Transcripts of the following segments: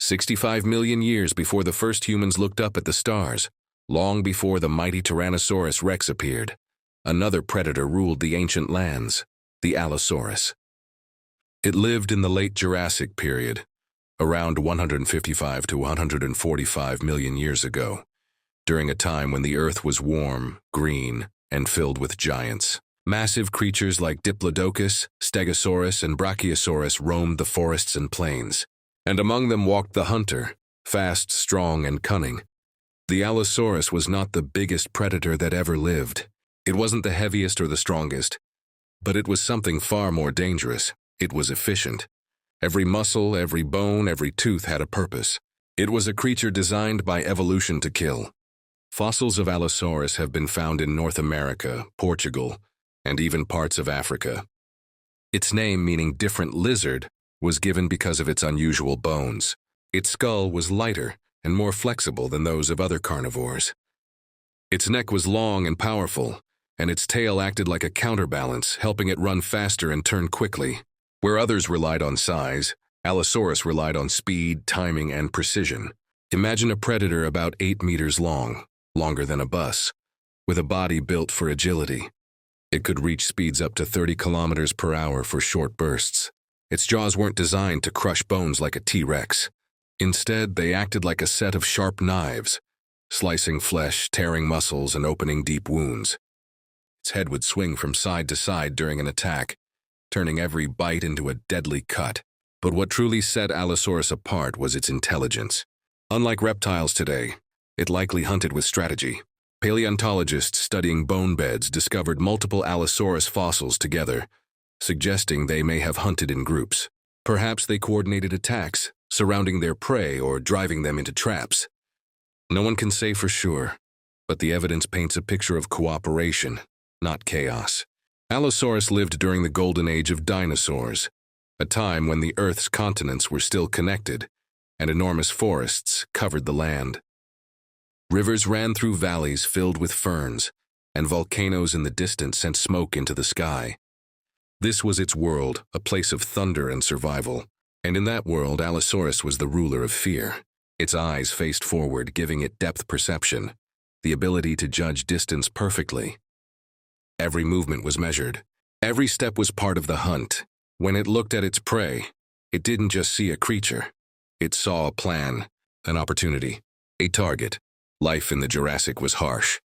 65 million years before the first humans looked up at the stars, long before the mighty Tyrannosaurus Rex appeared, another predator ruled the ancient lands, the Allosaurus. It lived in the late Jurassic period, around 155 to 145 million years ago, during a time when the Earth was warm, green, and filled with giants. Massive creatures like Diplodocus, Stegosaurus, and Brachiosaurus roamed the forests and plains, and among them walked the hunter, fast, strong, and cunning. The Allosaurus was not the biggest predator that ever lived. It wasn't the heaviest or the strongest, but it was something far more dangerous. It was efficient. Every muscle, every bone, every tooth had a purpose. It was a creature designed by evolution to kill. Fossils of Allosaurus have been found in North America, Portugal, and even parts of Africa. Its name, meaning different lizard, was given because of its unusual bones. Its skull was lighter and more flexible than those of other carnivores. Its neck was long and powerful, and its tail acted like a counterbalance, helping it run faster and turn quickly. Where others relied on size, Allosaurus relied on speed, timing, and precision. Imagine a predator about 8 meters long, longer than a bus, with a body built for agility. It could reach speeds up to 30 kilometers per hour for short bursts. Its jaws weren't designed to crush bones like a T-Rex. Instead, they acted like a set of sharp knives, slicing flesh, tearing muscles, and opening deep wounds. Its head would swing from side to side during an attack, turning every bite into a deadly cut. But what truly set Allosaurus apart was its intelligence. Unlike reptiles today, it likely hunted with strategy. Paleontologists studying bone beds discovered multiple Allosaurus fossils together, suggesting they may have hunted in groups. Perhaps they coordinated attacks, surrounding their prey or driving them into traps. No one can say for sure, but the evidence paints a picture of cooperation, not chaos. Allosaurus lived during the golden age of dinosaurs, a time when the Earth's continents were still connected, and enormous forests covered the land. Rivers ran through valleys filled with ferns, and volcanoes in the distance sent smoke into the sky. This was its world, a place of thunder and survival. And in that world, Allosaurus was the ruler of fear. Its eyes faced forward, giving it depth perception, the ability to judge distance perfectly. Every movement was measured. Every step was part of the hunt. When it looked at its prey, it didn't just see a creature. It saw a plan, an opportunity, a target. Life in the Jurassic was harsh.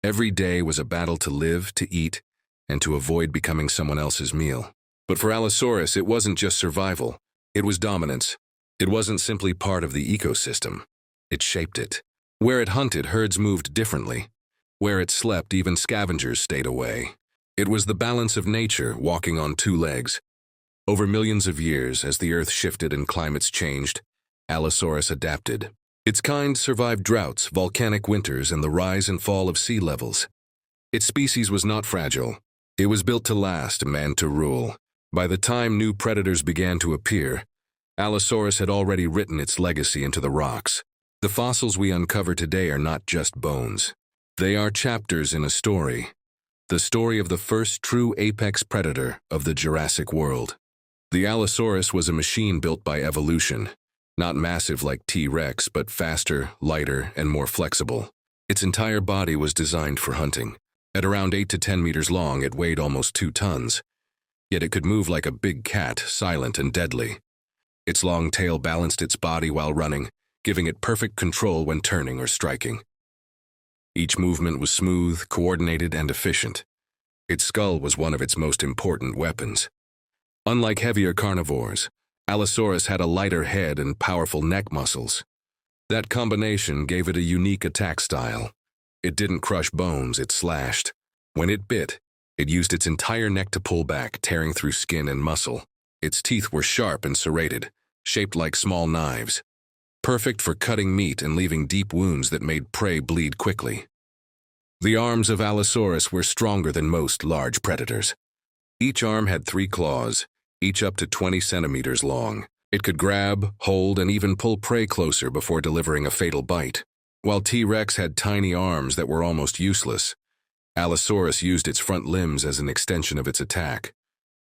Every day was a battle to live, to eat, and to avoid becoming someone else's meal. But for Allosaurus, it wasn't just survival. It was dominance. It wasn't simply part of the ecosystem. It shaped it. Where it hunted, herds moved differently. Where it slept, even scavengers stayed away. It was the balance of nature, walking on two legs. Over millions of years, as the Earth shifted and climates changed, Allosaurus adapted. Its kind survived droughts, volcanic winters, and the rise and fall of sea levels. Its species was not fragile. It was built to last, meant to rule. By the time new predators began to appear, Allosaurus had already written its legacy into the rocks. The fossils we uncover today are not just bones. They are chapters in a story. The story of the first true apex predator of the Jurassic world. The Allosaurus was a machine built by evolution. Not massive like T-Rex, but faster, lighter, and more flexible. Its entire body was designed for hunting. At around 8 to 10 meters long, it weighed almost 2 tons. Yet it could move like a big cat, silent and deadly. Its long tail balanced its body while running, giving it perfect control when turning or striking. Each movement was smooth, coordinated, and efficient. Its skull was one of its most important weapons. Unlike heavier carnivores, Allosaurus had a lighter head and powerful neck muscles. That combination gave it a unique attack style. It didn't crush bones, it slashed. When it bit, it used its entire neck to pull back, tearing through skin and muscle. Its teeth were sharp and serrated, shaped like small knives, perfect for cutting meat and leaving deep wounds that made prey bleed quickly. The arms of Allosaurus were stronger than most large predators. Each arm had 3 claws, each up to 20 centimeters long. It could grab, hold, and even pull prey closer before delivering a fatal bite. While T-Rex had tiny arms that were almost useless, Allosaurus used its front limbs as an extension of its attack,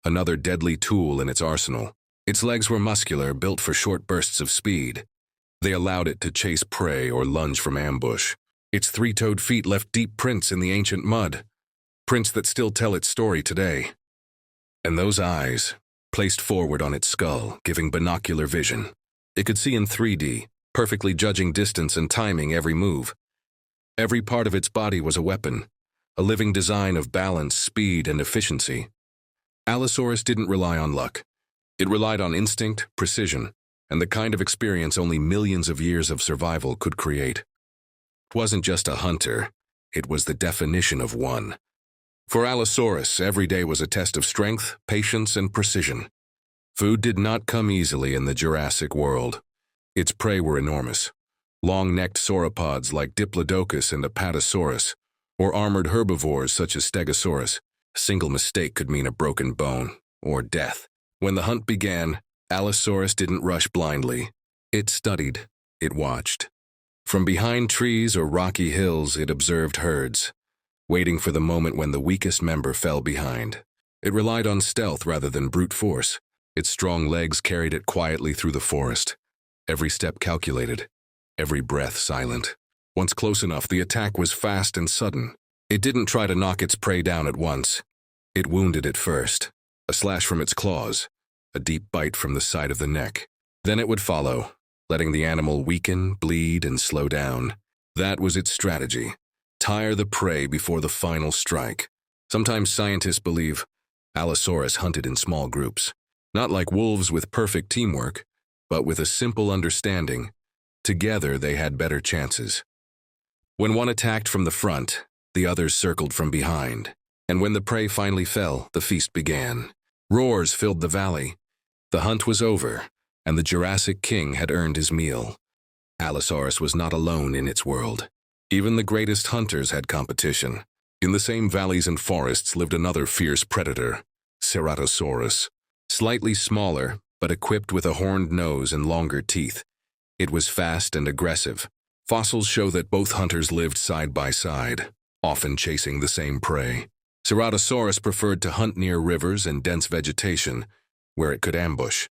another deadly tool in its arsenal. Its legs were muscular, built for short bursts of speed. They allowed it to chase prey or lunge from ambush. Its three-toed feet left deep prints in the ancient mud, prints that still tell its story today. And those eyes, placed forward on its skull, giving binocular vision. It could see in 3D, perfectly judging distance and timing every move. Every part of its body was a weapon, a living design of balance, speed, and efficiency. Allosaurus didn't rely on luck. It relied on instinct, precision, and the kind of experience only millions of years of survival could create. It wasn't just a hunter, it was the definition of one. For Allosaurus, every day was a test of strength, patience, and precision. Food did not come easily in the Jurassic world. Its prey were enormous. Long-necked sauropods like Diplodocus and Apatosaurus, or armored herbivores such as Stegosaurus. A single mistake could mean a broken bone, or death. When the hunt began, Allosaurus didn't rush blindly. It studied, it watched. From behind trees or rocky hills, it observed herds, waiting for the moment when the weakest member fell behind. It relied on stealth rather than brute force. Its strong legs carried it quietly through the forest, every step calculated, every breath silent. Once close enough, the attack was fast and sudden. It didn't try to knock its prey down at once. It wounded it first. A slash from its claws, a deep bite from the side of the neck. Then it would follow, letting the animal weaken, bleed, and slow down. That was its strategy. Tire the prey before the final strike. Sometimes scientists believe Allosaurus hunted in small groups, not like wolves with perfect teamwork, but with a simple understanding. Together they had better chances. When one attacked from the front, the others circled from behind. And when the prey finally fell, the feast began. Roars filled the valley. The hunt was over, and the Jurassic king had earned his meal. Allosaurus was not alone in its world. Even the greatest hunters had competition. In the same valleys and forests lived another fierce predator, Tyrannosaurus. Slightly smaller, but equipped with a horned nose and longer teeth. It was fast and aggressive. Fossils show that both hunters lived side by side, often chasing the same prey. Tyrannosaurus preferred to hunt near rivers and dense vegetation, where it could ambush.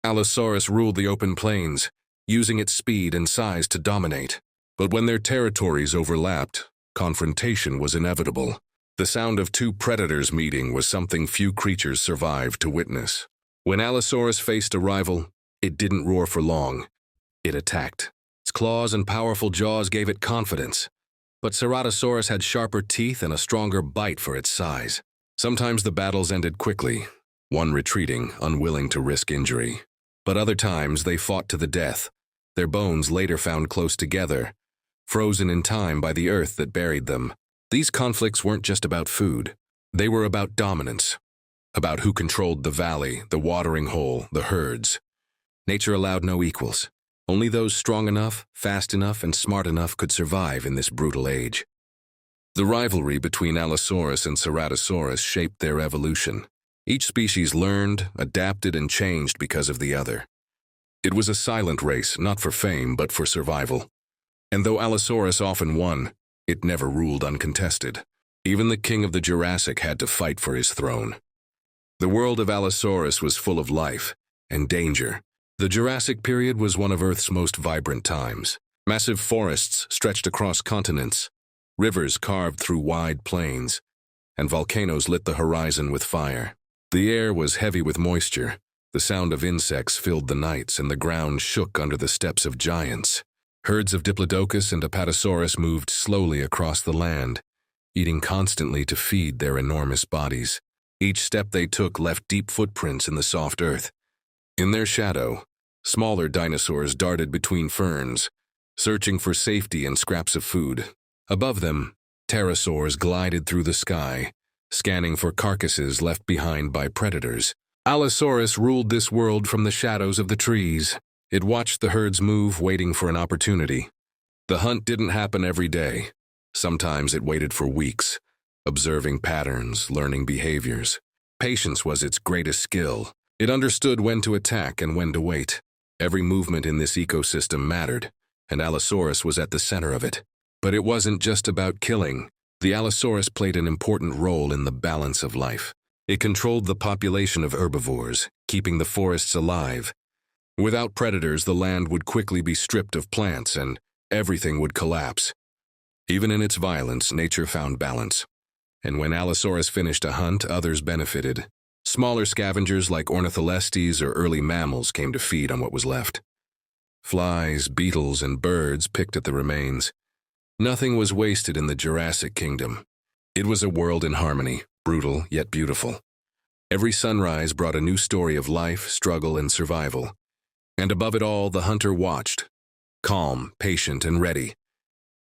Allosaurus ruled the open plains, using its speed and size to dominate. But when their territories overlapped, confrontation was inevitable. The sound of two predators meeting was something few creatures survived to witness. When Allosaurus faced a rival, it didn't roar for long. It attacked. Its claws and powerful jaws gave it confidence. But Tyrannosaurus had sharper teeth and a stronger bite for its size. Sometimes the battles ended quickly, one retreating, unwilling to risk injury. But other times they fought to the death, their bones later found close together, frozen in time by the earth that buried them. These conflicts weren't just about food. They were about dominance, about who controlled the valley, the watering hole, the herds. Nature allowed no equals. Only those strong enough, fast enough, and smart enough could survive in this brutal age. The rivalry between Allosaurus and Tyrannosaurus shaped their evolution. Each species learned, adapted, and changed because of the other. It was a silent race, not for fame, but for survival. And though Allosaurus often won, it never ruled uncontested. Even the king of the Jurassic had to fight for his throne. The world of Allosaurus was full of life and danger. The Jurassic period was one of Earth's most vibrant times. Massive forests stretched across continents, rivers carved through wide plains, and volcanoes lit the horizon with fire. The air was heavy with moisture. The sound of insects filled the nights, and the ground shook under the steps of giants. Herds of Diplodocus and Apatosaurus moved slowly across the land, eating constantly to feed their enormous bodies. Each step they took left deep footprints in the soft earth. In their shadow, smaller dinosaurs darted between ferns, searching for safety and scraps of food. Above them, pterosaurs glided through the sky, scanning for carcasses left behind by predators. Allosaurus ruled this world from the shadows of the trees. It watched the herds move, waiting for an opportunity. The hunt didn't happen every day. Sometimes it waited for weeks, observing patterns, learning behaviors. Patience was its greatest skill. It understood when to attack and when to wait. Every movement in this ecosystem mattered, and Allosaurus was at the center of it. But it wasn't just about killing. The Allosaurus played an important role in the balance of life. It controlled the population of herbivores, keeping the forests alive. Without predators, the land would quickly be stripped of plants and everything would collapse. Even in its violence, nature found balance. And when Allosaurus finished a hunt, others benefited. Smaller scavengers like ornitholestes or early mammals came to feed on what was left. Flies, beetles, and birds picked at the remains. Nothing was wasted in the Jurassic kingdom. It was a world in harmony, brutal yet beautiful. Every sunrise brought a new story of life, struggle, and survival. And above it all, the hunter watched, calm, patient, and ready.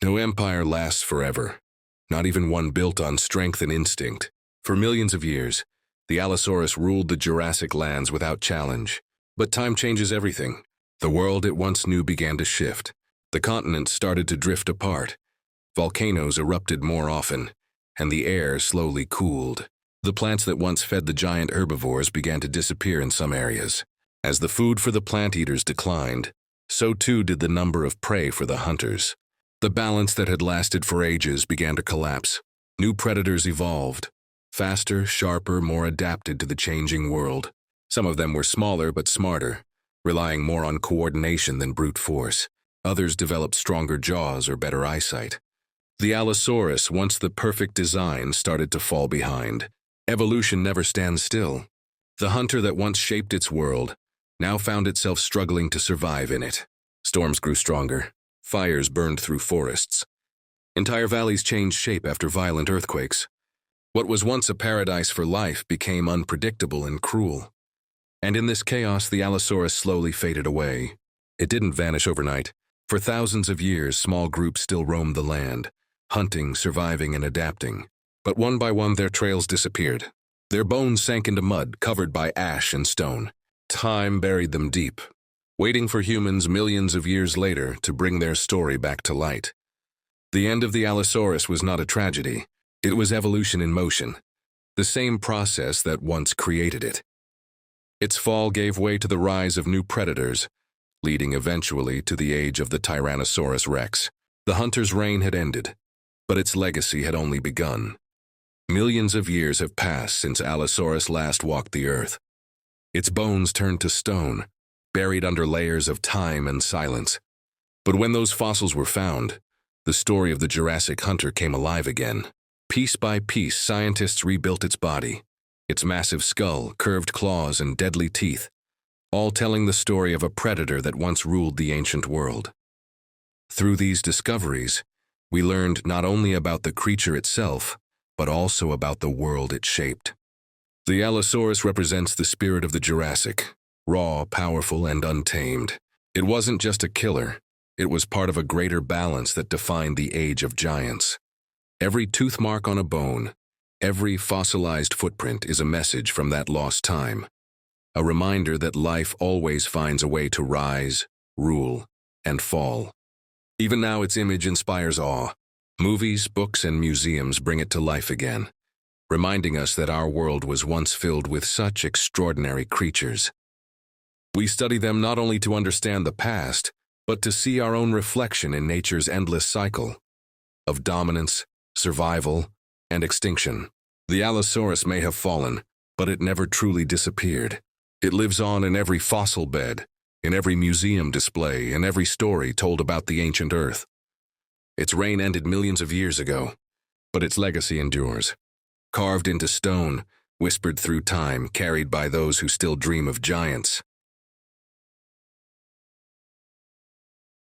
No empire lasts forever, not even one built on strength and instinct. For millions of years, the Allosaurus ruled the Jurassic lands without challenge. But time changes everything. The world it once knew began to shift. The continents started to drift apart. Volcanoes erupted more often, and the air slowly cooled. The plants that once fed the giant herbivores began to disappear in some areas. As the food for the plant eaters declined, so too did the number of prey for the hunters. The balance that had lasted for ages began to collapse. New predators evolved, faster, sharper, more adapted to the changing world. Some of them were smaller but smarter, relying more on coordination than brute force. Others developed stronger jaws or better eyesight. The Allosaurus, once the perfect design, started to fall behind. Evolution never stands still. The hunter that once shaped its world now found itself struggling to survive in it. Storms grew stronger. Fires burned through forests. Entire valleys changed shape after violent earthquakes. What was once a paradise for life became unpredictable and cruel. And in this chaos, the Allosaurus slowly faded away. It didn't vanish overnight. For thousands of years, small groups still roamed the land, hunting, surviving, and adapting. But one by one, their trails disappeared. Their bones sank into mud, covered by ash and stone. Time buried them deep, waiting for humans millions of years later to bring their story back to light. The end of the Allosaurus was not a tragedy. It was evolution in motion, the same process that once created it. Its fall gave way to the rise of new predators, leading eventually to the age of the Tyrannosaurus rex. The hunter's reign had ended, but its legacy had only begun. Millions of years have passed since Allosaurus last walked the earth. Its bones turned to stone, buried under layers of time and silence. But when those fossils were found, the story of the Jurassic hunter came alive again. Piece by piece, scientists rebuilt its body, its massive skull, curved claws, and deadly teeth, all telling the story of a predator that once ruled the ancient world. Through these discoveries, we learned not only about the creature itself, but also about the world it shaped. The Allosaurus represents the spirit of the Jurassic, raw, powerful, and untamed. It wasn't just a killer, it was part of a greater balance that defined the age of giants. Every tooth mark on a bone, every fossilized footprint is a message from that lost time. A reminder that life always finds a way to rise, rule, and fall. Even now, its image inspires awe. Movies, books, and museums bring it to life again, reminding us that our world was once filled with such extraordinary creatures. We study them not only to understand the past, but to see our own reflection in nature's endless cycle of dominance, survival, and extinction. The Allosaurus may have fallen, but it never truly disappeared. It lives on in every fossil bed, in every museum display, in every story told about the ancient Earth. Its reign ended millions of years ago, but its legacy endures. Carved into stone, whispered through time, carried by those who still dream of giants.